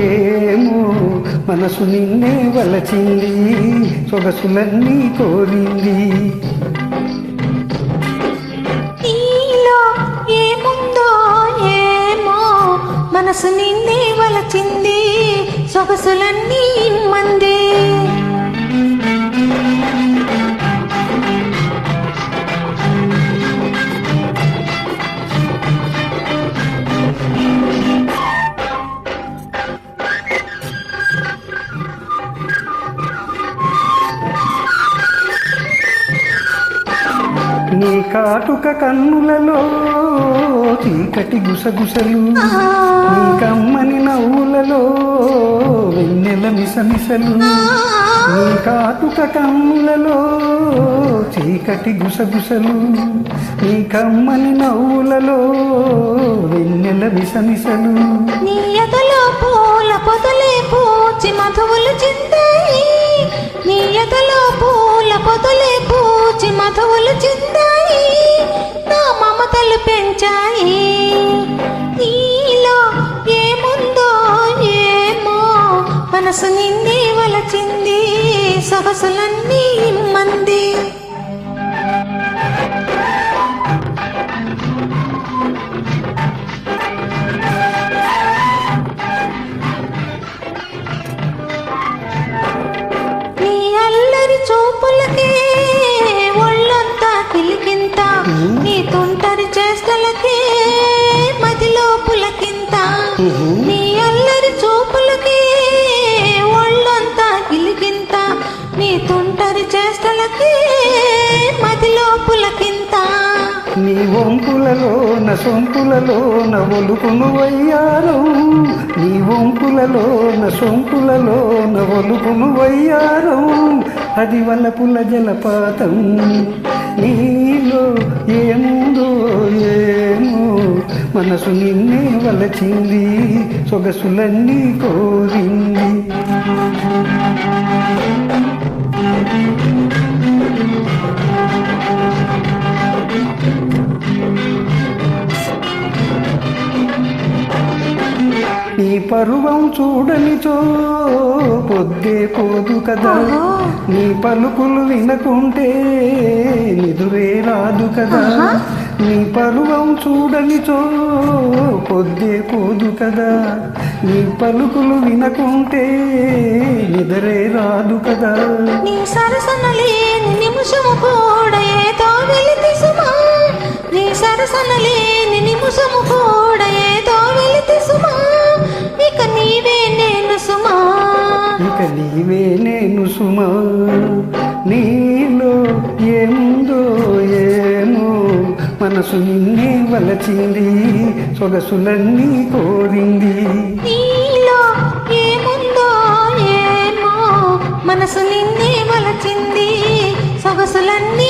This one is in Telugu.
ఏమో మనసు నిన్నే వలచింది, సొగసులన్నీ కోరింది. నీలో ఏముందో ఏమో మనసు నిన్నే వలచింది, సొగసులన్నీ ఇమ్మంది. నీ కాటుక కన్నులలో చీకటి గుసగుసలు, నీ కమ్మని నవ్వులలో వెన్నెల మిసమిసలు. నీ కాటుక కన్నులలో చీకటి గుసగుసలు, నీ కమ్మని నవ్వులలో వెన్నెల మిసమిసలు. నీ ఎదలో పూల పొదలే పూచి మధువులు చిందాయి, నీ ఎదలో పూల పొదలే పూచి మధువులు చిందాయి, నా మమతలు పెంచాయి. నీలో ఏముందో ఏమో మనసు నిన్నే వలచింది, సొగసులన్నీ ఇమ్మంది. చూపులకే ఒళ్ళంతా కిలికింత, నీ తుంటరి చేష్టలకే మదిలో పులకింత. నీ అల్లరి చూపులకే ఒళ్ళంతా కిలికింత, నీ తుంటరి చేష్టలకే మదిలో పులకింత. నీ వంపులలోన సొంపులలోన ఒలుకును వయ్యారం, నీ వంపులలోన సొంపులలోన ఒలుకును వయ్యారం, అది వలపుల జలపాతం. నీలో ఏముందో ఏమో మనసు నిన్నే వలచింది, సొగసులన్నీ కోరింది. నీ పరువం చూడనిచో పొద్దే పోదు కదా, నీ పలుకులు వినకుంటే నిదురే రాదు కదా. నీ పరువం చూడనిచో పొద్దే పోదు కదా, నీ పలుకులు వినకుంటే నిదురే రాదు కదా. నీ సరసన లేని నిమిషము కూడా ఏదో వెలితి సుమా, నీ సరసన లేని నిమిషము కూడా ఏదో వెలితి సుమా, ఇక నీవే నేను సుమా, ఇక నీవే నేను సుమా. నీలో ఏముందో ఏమో మనసు నిన్నే వలచింది, సొగసులన్నీ కోరింది. నీలో ఏముందో ఏమో మనసు నిన్నే వలచింది, సొగసులన్నీ